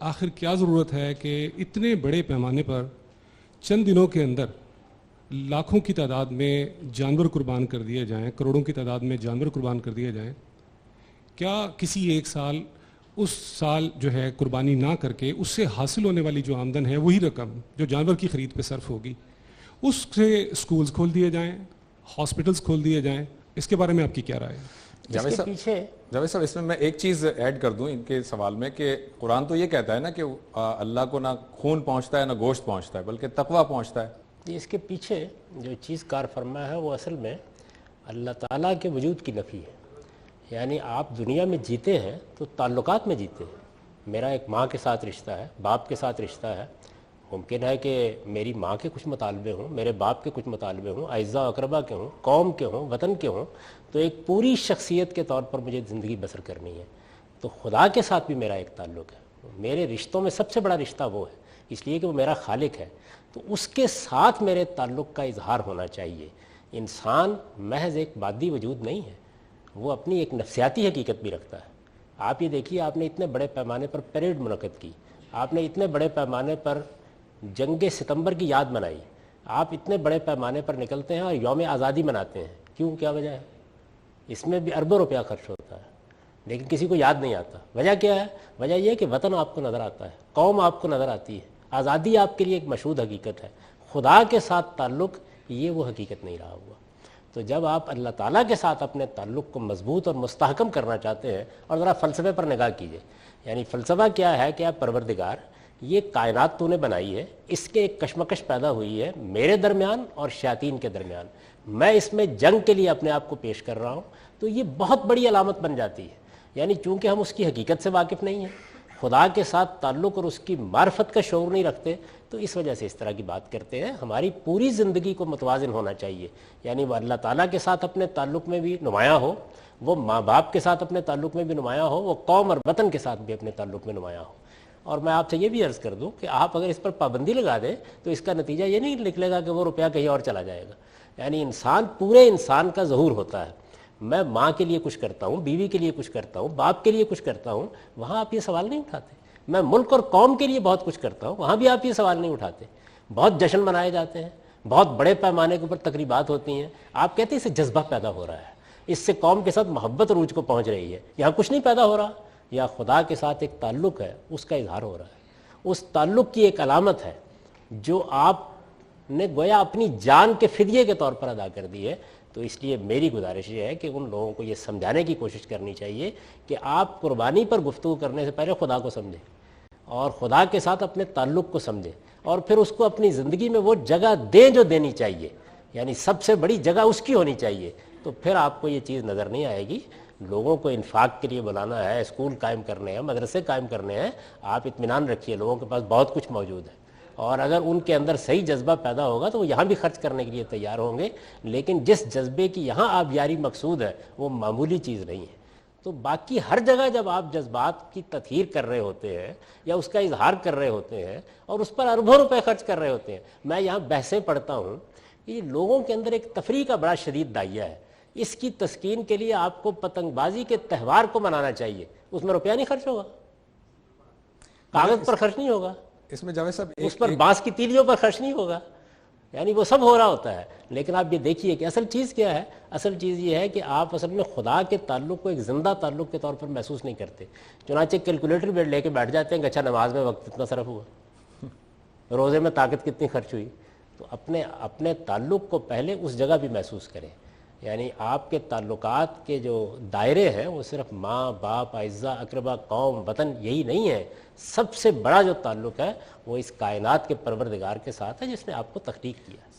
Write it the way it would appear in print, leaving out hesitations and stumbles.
آخر کیا ضرورت ہے کہ اتنے بڑے پیمانے پر چند دنوں کے اندر لاکھوں کی تعداد میں جانور قربان کر دیے جائیں، کروڑوں کی تعداد میں جانور قربان کر دیے جائیں؟ کیا کسی ایک سال اس سال جو ہے قربانی نہ کر کے اس سے حاصل ہونے والی جو آمدن ہے وہی رقم جو جانور کی خرید پہ صرف ہوگی اس سے اسکولز کھول دیے جائیں، ہاسپٹلز کھول دیے جائیں؟ اس کے بارے میں آپ کی کیا رائے ہے؟ جاوید صاحب اس میں ایک چیز ایڈ کر دوں ان کے سوال میں کہ قرآن تو یہ کہتا ہے نا کہ اللہ کو نہ خون پہنچتا ہے نہ گوشت پہنچتا ہے بلکہ تقویٰ پہنچتا ہے. اس کے پیچھے جو چیز کار فرما ہے وہ اصل میں اللہ تعالیٰ کے وجود کی نفی ہے. یعنی آپ دنیا میں جیتے ہیں تو تعلقات میں جیتے ہیں. میرا ایک ماں کے ساتھ رشتہ ہے، باپ کے ساتھ رشتہ ہے. ممکن ہے کہ میری ماں کے کچھ مطالبے ہوں، میرے باپ کے کچھ مطالبے ہوں، اعزاء و اقربا کے ہوں، قوم کے ہوں، وطن کے ہوں، تو ایک پوری شخصیت کے طور پر مجھے زندگی بسر کرنی ہے. تو خدا کے ساتھ بھی میرا ایک تعلق ہے. میرے رشتوں میں سب سے بڑا رشتہ وہ ہے، اس لیے کہ وہ میرا خالق ہے. تو اس کے ساتھ میرے تعلق کا اظہار ہونا چاہیے. انسان محض ایک مادی وجود نہیں ہے، وہ اپنی ایک نفسیاتی حقیقت بھی رکھتا ہے. آپ یہ دیکھیے، آپ نے اتنے بڑے پیمانے پر پریڈ منعقد کی، آپ نے اتنے بڑے پیمانے پر جنگ ستمبر کی یاد منائی، آپ اتنے بڑے پیمانے پر نکلتے ہیں اور یوم آزادی مناتے ہیں. کیوں؟ کیا وجہ ہے؟ اس میں بھی اربوں روپیہ خرچ ہوتا ہے لیکن کسی کو یاد نہیں آتا. وجہ کیا ہے؟ وجہ یہ ہے کہ وطن آپ کو نظر آتا ہے، قوم آپ کو نظر آتی ہے، آزادی آپ کے لیے ایک مشہود حقیقت ہے. خدا کے ساتھ تعلق یہ وہ حقیقت نہیں رہا ہوا. تو جب آپ اللہ تعالیٰ کے ساتھ اپنے تعلق کو مضبوط اور مستحکم کرنا چاہتے ہیں، اور ذرا فلسفے پر نگاہ کیجئے. یعنی فلسفہ کیا ہے کہ آپ پروردگار، یہ کائنات تو نے بنائی ہے، اس کے ایک کشمکش پیدا ہوئی ہے میرے درمیان اور شیاطین کے درمیان، میں اس میں جنگ کے لیے اپنے آپ کو پیش کر رہا ہوں. تو یہ بہت بڑی علامت بن جاتی ہے. یعنی چونکہ ہم اس کی حقیقت سے واقف نہیں ہیں، خدا کے ساتھ تعلق اور اس کی معرفت کا شعور نہیں رکھتے، تو اس وجہ سے اس طرح کی بات کرتے ہیں. ہماری پوری زندگی کو متوازن ہونا چاہیے. یعنی وہ اللہ تعالیٰ کے ساتھ اپنے تعلق میں بھی نمایاں ہو، وہ ماں باپ کے ساتھ اپنے تعلق میں بھی نمایاں ہو، وہ قوم اور وطن کے ساتھ بھی اپنے تعلق میں نمایاں ہو. اور میں آپ سے یہ بھی عرض کر دوں کہ آپ اگر اس پر پابندی لگا دیں تو اس کا نتیجہ یہ نہیں نکلے گا کہ وہ روپیہ کہیں اور چلا جائے گا. یعنی انسان، پورے انسان کا ظہور ہوتا ہے. میں ماں کے لیے کچھ کرتا ہوں، بیوی کے لیے کچھ کرتا ہوں، باپ کے لیے کچھ کرتا ہوں، وہاں آپ یہ سوال نہیں اٹھاتے. میں ملک اور قوم کے لیے بہت کچھ کرتا ہوں، وہاں بھی آپ یہ سوال نہیں اٹھاتے. بہت جشن منائے جاتے ہیں، بہت بڑے پیمانے کے اوپر تقریبات ہوتی ہیں، آپ کہتے ہیں اس سے جذبہ پیدا ہو رہا ہے، اس سے قوم کے ساتھ محبت عروج کو پہنچ رہی ہے. یہاں کچھ نہیں پیدا ہو رہا. یا خدا کے ساتھ ایک تعلق ہے، اس کا اظہار ہو رہا ہے. اس تعلق کی ایک علامت ہے جو آپ نے گویا اپنی جان کے فدیے کے طور پر ادا کر دی ہے. تو اس لیے میری گزارش یہ ہے کہ ان لوگوں کو یہ سمجھانے کی کوشش کرنی چاہیے کہ آپ قربانی پر گفتگو کرنے سے پہلے خدا کو سمجھیں اور خدا کے ساتھ اپنے تعلق کو سمجھیں، اور پھر اس کو اپنی زندگی میں وہ جگہ دیں جو دینی چاہیے. یعنی سب سے بڑی جگہ اس کی ہونی چاہیے. تو پھر آپ کو یہ چیز نظر نہیں آئے گی. لوگوں کو انفاق کے لیے بلانا ہے، اسکول قائم کرنے ہیں، مدرسے قائم کرنے ہیں. آپ اطمینان رکھیے، لوگوں کے پاس بہت کچھ موجود ہے، اور اگر ان کے اندر صحیح جذبہ پیدا ہوگا تو وہ یہاں بھی خرچ کرنے کے لیے تیار ہوں گے. لیکن جس جذبے کی یہاں آبیاری مقصود ہے وہ معمولی چیز نہیں ہے. تو باقی ہر جگہ جب آپ جذبات کی تطہیر کر رہے ہوتے ہیں یا اس کا اظہار کر رہے ہوتے ہیں اور اس پر اربوں روپے خرچ کر رہے ہوتے ہیں، میں یہاں بحثیں پڑھتا ہوں کہ یہ لوگوں کے اندر ایک تفریح کا بڑا شدید داعیہ ہے. اس کی تسکین کے لیے آپ کو پتنگ بازی کے تہوار کو منانا چاہیے. اس میں روپیہ نہیں خرچ ہوگا، کاغذ پر خرچ نہیں ہوگا، اس میں جاوید صاحب اس پر بانس کی تیلیوں پر خرچ نہیں ہوگا. یعنی وہ سب ہو رہا ہوتا ہے. لیکن آپ یہ دیکھیے کہ اصل چیز کیا ہے. اصل چیز یہ ہے کہ آپ اصل میں خدا کے تعلق کو ایک زندہ تعلق کے طور پر محسوس نہیں کرتے. چنانچہ کیلکولیٹر بھی لے کے بیٹھ جاتے ہیں کہ اچھا نماز میں وقت کتنا صرف ہوا، روزے میں طاقت کتنی خرچ ہوئی. تو اپنے تعلق کو پہلے اس جگہ بھی محسوس کریں. یعنی آپ کے تعلقات کے جو دائرے ہیں وہ صرف ماں باپ، اعزاء اقربا، قوم، وطن یہی نہیں ہے. سب سے بڑا جو تعلق ہے وہ اس کائنات کے پروردگار کے ساتھ ہے جس نے آپ کو تخلیق کیا.